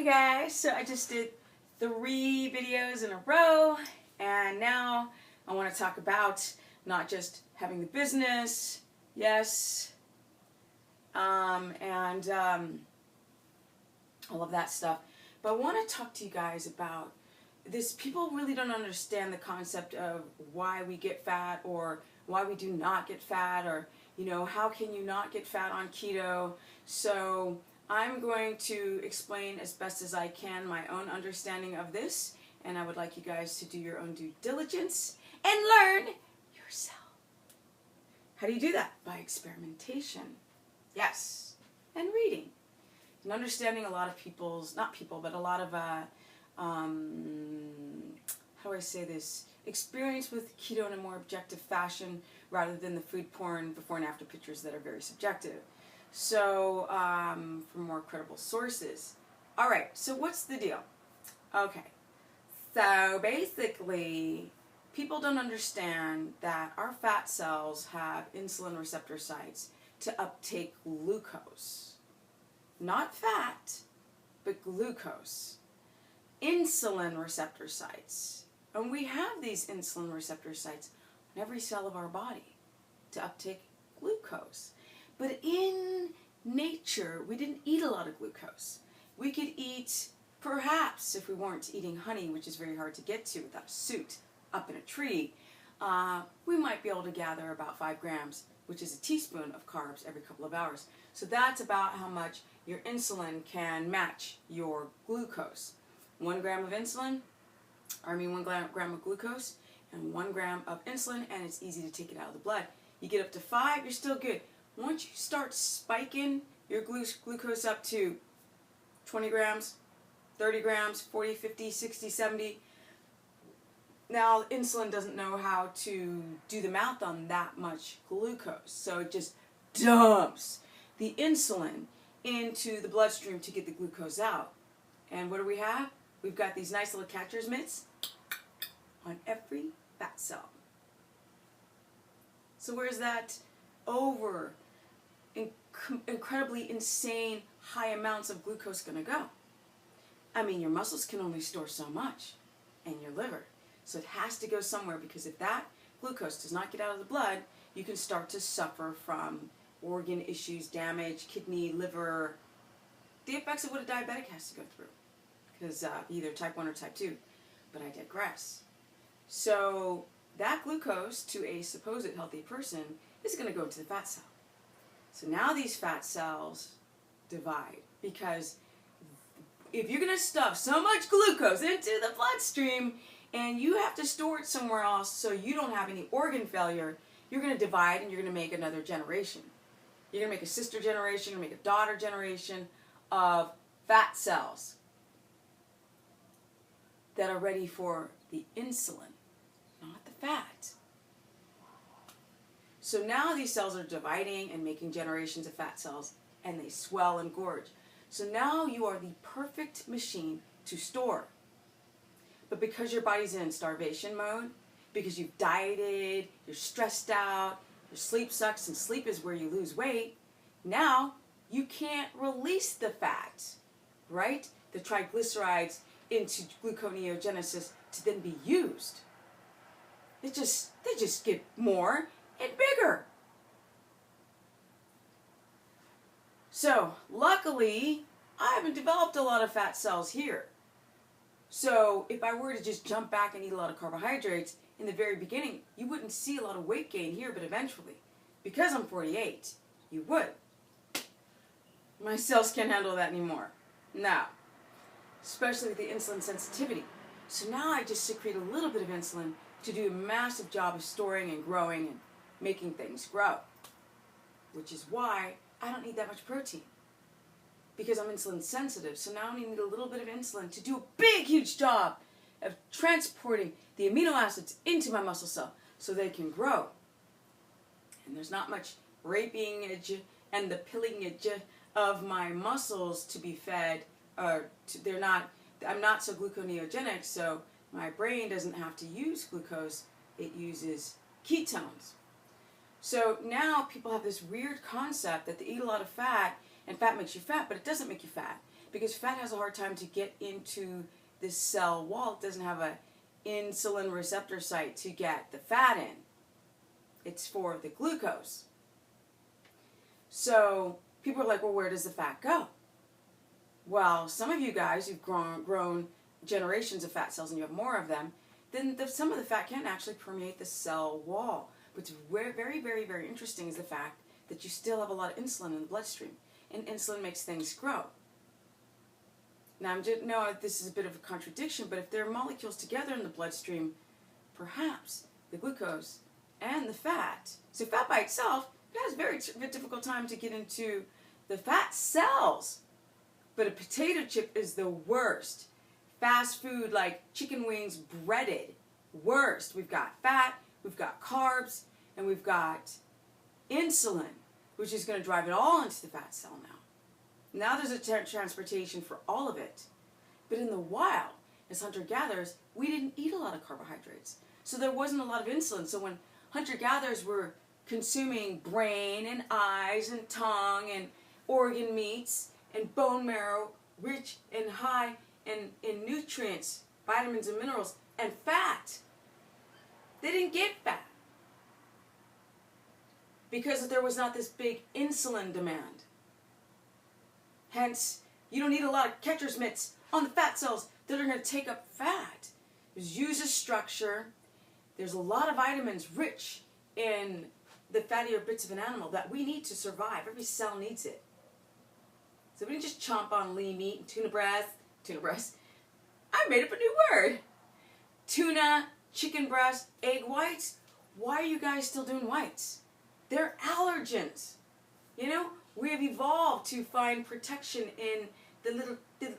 guys, so I just did 3 videos in a row, and now I want to talk about not just having the business, yes, and all of that stuff, but I want to talk to you guys about this. People really don't understand the concept of why we get fat or why we do not get fat, or how can you not get fat on keto. So I'm going to explain as best as I can my own understanding of this, and I would like you guys to do your own due diligence and learn yourself. How do you do that? By experimentation. Yes. And reading. And understanding a lot of people's, not people, but a lot of, how do I say this, experience with keto in a more objective fashion rather than the food porn before and after pictures that are very subjective. So, from more credible sources. Alright, so what's the deal? Okay, so basically, people don't understand that our fat cells have insulin receptor sites to uptake glucose. Not fat, but glucose. Insulin receptor sites. And we have these insulin receptor sites on every cell of our body to uptake glucose. But in nature, we didn't eat a lot of glucose. We could eat, perhaps, if we weren't eating honey, which is very hard to get to without a suit, up in a tree, we might be able to gather about 5 grams, which is a teaspoon of carbs every couple of hours. So that's about how much your insulin can match your glucose. 1 gram of insulin, 1 gram of glucose, and 1 gram of insulin, and it's easy to take it out of the blood. You get up to 5, you're still good. Once you start spiking your glucose up to 20 grams, 30 grams, 40, 50, 60, 70, now insulin doesn't know how to do the math on that much glucose, so it just dumps the insulin into the bloodstream to get the glucose out. And what do we have? We've got these nice little catcher's mitts on every fat cell. So where's that incredibly insane high amounts of glucose going to go? I mean, your muscles can only store so much, and your liver. So it has to go somewhere, because if that glucose does not get out of the blood, you can start to suffer from organ issues, damage, kidney, liver, the effects of what a diabetic has to go through, because either type 1 or type 2, but I digress. So that glucose to a supposed healthy person is going to go into the fat cell. So now these fat cells divide, because if you're going to stuff so much glucose into the bloodstream and you have to store it somewhere else so you don't have any organ failure, you're going to divide and you're going to make another generation. You're going to make a sister generation, you're going to make a daughter generation of fat cells that are ready for the insulin, not the fat. So now these cells are dividing and making generations of fat cells, and they swell and gorge. So now you are the perfect machine to store. But because your body's in starvation mode, because you've dieted, you're stressed out, your sleep sucks, and sleep is where you lose weight, now you can't release the fat, right? The triglycerides into gluconeogenesis to then be used. They just get more and bigger. So, luckily, I haven't developed a lot of fat cells here. So, if I were to just jump back and eat a lot of carbohydrates in the very beginning, you wouldn't see a lot of weight gain here, but eventually, because I'm 48, you would. My cells can't handle that anymore. No. Especially with the insulin sensitivity. So now I just secrete a little bit of insulin to do a massive job of storing and growing and making things grow. Which is why I don't need that much protein, because I'm insulin sensitive. So now I need a little bit of insulin to do a big, huge job of transporting the amino acids into my muscle cell so they can grow. And there's not much rapingage and the pillingage of my muscles to be fed. I'm not so gluconeogenic, so my brain doesn't have to use glucose. It uses ketones. So now people have this weird concept that they eat a lot of fat, and fat makes you fat, but it doesn't make you fat. because fat has a hard time to get into this cell wall. It doesn't have a insulin receptor site to get the fat in. It's for the glucose. So people are like, well, where does the fat go? Well, some of you guys, you've grown generations of fat cells and you have more of them, then some of the fat can actually permeate the cell wall. What's very, very, very interesting is the fact that you still have a lot of insulin in the bloodstream, and insulin makes things grow. Now, no, this is a bit of a contradiction, but if there are molecules together in the bloodstream, perhaps the glucose and the fat, so fat by itself, it has a very difficult time to get into the fat cells. But a potato chip is the worst. Fast food like chicken wings, breaded, worst. We've got fat, we've got carbs, and we've got insulin, which is going to drive it all into the fat cell now. Now there's a transportation for all of it. But in the wild, as hunter-gatherers, we didn't eat a lot of carbohydrates. So there wasn't a lot of insulin. So when hunter-gatherers were consuming brain and eyes and tongue and organ meats and bone marrow, rich and high in nutrients, vitamins and minerals, and fat, they didn't get fat because there was not this big insulin demand. Hence, you don't need a lot of catcher's mitts on the fat cells that are going to take up fat. There's user structure. There's a lot of vitamins rich in the fattier bits of an animal that we need to survive. Every cell needs it. So we didn't just chomp on lean meat and tuna breast. I made up a new word. Tuna, chicken breast, egg whites. Why are you guys still doing whites? They're allergens. You know, we have evolved to find protection in the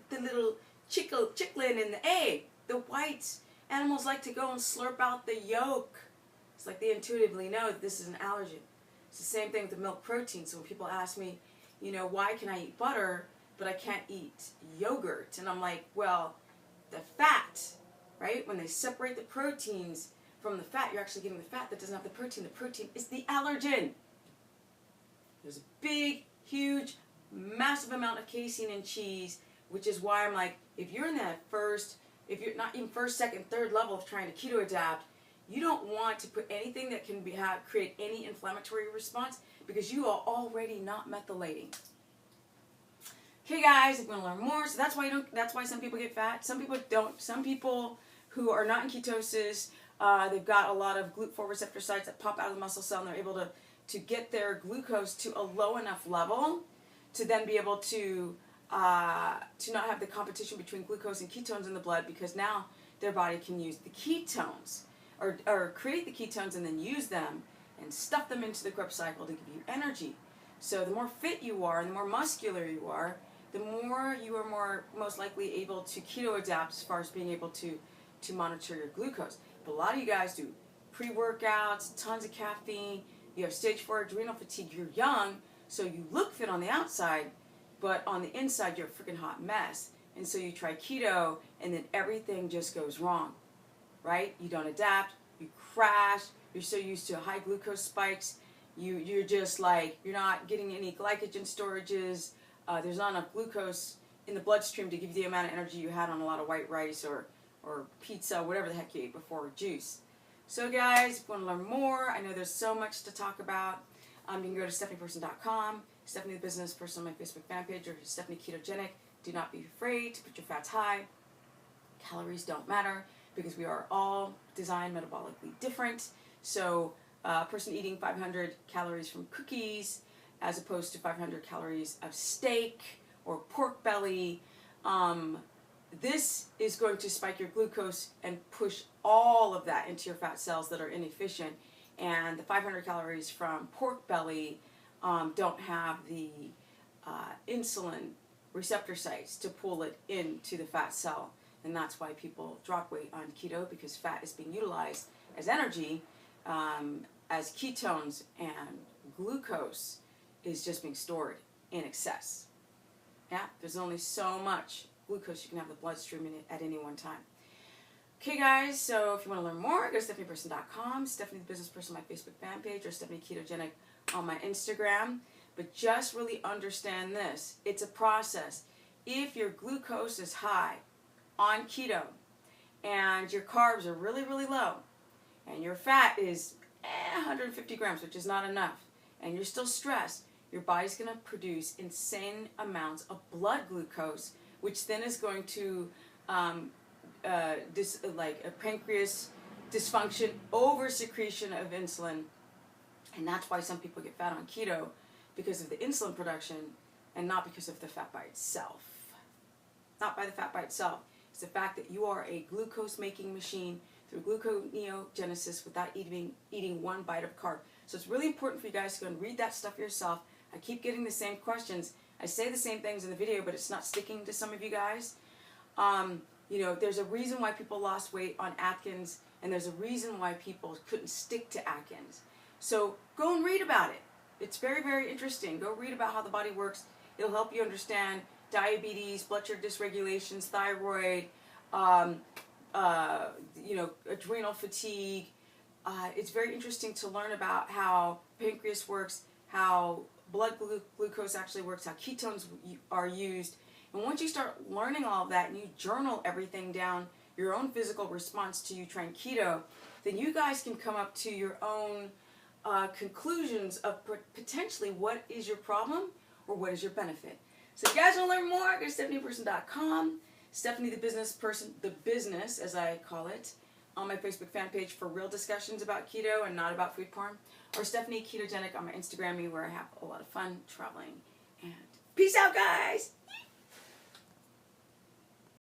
little chicklin in the egg. The whites, animals like to go and slurp out the yolk. It's like they intuitively know that this is an allergen. It's the same thing with the milk protein. So when people ask me, you know, why can I eat butter, but I can't eat yogurt? And I'm like, well, the fat, right? When they separate the proteins from the fat, you're actually getting the fat that doesn't have the protein. The protein is the allergen. There's a big, huge, massive amount of casein in cheese, which is why I'm like, if you're in that if you're not even first, second, third level of trying to keto adapt, you don't want to put anything that can create any inflammatory response because you are already not methylating. Okay, guys, if you want to learn more, so that's why some people get fat. Some people don't. Some people who are not in ketosis, they've got a lot of GLUT4 receptor sites that pop out of the muscle cell, and they're able to get their glucose to a low enough level to then be able to not have the competition between glucose and ketones in the blood, because now their body can use the ketones or create the ketones and then use them and stuff them into the Krebs cycle to give you energy. So the more fit you are and the more muscular you are, the more you are most likely able to keto adapt as far as being able to monitor your glucose. But a lot of you guys do pre-workouts, tons of caffeine, you have stage 4 adrenal fatigue, you're young, so you look fit on the outside, but on the inside you're a freaking hot mess. And so you try keto and then everything just goes wrong, right? You don't adapt, you crash, you're so used to high glucose spikes, you're just like, you're not getting any glycogen storages, there's not enough glucose in the bloodstream to give you the amount of energy you had on a lot of white rice or pizza, whatever the heck you ate before, juice. So guys, if you want to learn more, I know there's so much to talk about. You can go to stephanieperson.com, Stephanie the Business Person on my Facebook fan page, or Stephanie Ketogenic. Do not be afraid to put your fats high. Calories don't matter because we are all designed metabolically different. So a person eating 500 calories from cookies as opposed to 500 calories of steak or pork belly, this is going to spike your glucose and push all of that into your fat cells that are inefficient. And the 500 calories from pork belly don't have the insulin receptor sites to pull it into the fat cell. And that's why people drop weight on keto, because fat is being utilized as energy, as ketones, and glucose is just being stored in excess. Yeah, there's only so much glucose you can have in the bloodstream at any one time. Okay, guys, so if you want to learn more, go to stephanieperson.com, Stephanie the Business Person on my Facebook fan page, or Stephanie Ketogenic on my Instagram. But just really understand this. It's a process. if your glucose is high on keto and your carbs are really, really low and your fat is 150 grams, which is not enough, and you're still stressed, your body's going to produce insane amounts of blood glucose, which then is going to like a pancreas dysfunction, over secretion of insulin, and that's why some people get fat on keto, because of the insulin production and not because of the fat by itself. Not by the fat by itself. It's the fact that you are a glucose making machine through gluconeogenesis without eating one bite of carb. So it's really important for you guys to go and read that stuff yourself. I keep getting the same questions. I say the same things in the video, but it's not sticking to some of you guys. You know, there's a reason why people lost weight on Atkins, and there's a reason why people couldn't stick to Atkins. So go and read about it. It's very, very interesting. Go read about how the body works. It'll help you understand diabetes, blood sugar dysregulations, thyroid, you know, adrenal fatigue. It's very interesting to learn about how pancreas works, how blood glucose actually works, how ketones are used. And once you start learning all of that and you journal everything down, your own physical response to you trying keto, then you guys can come up to your own conclusions of potentially what is your problem or what is your benefit. So if you guys want to learn more, go to StephaniePerson.com, Stephanie the Business Person, the business as I call it, on my Facebook fan page for real discussions about keto and not about food porn, or Stephanie Ketogenic on my Instagram, where I have a lot of fun traveling. And peace out, guys!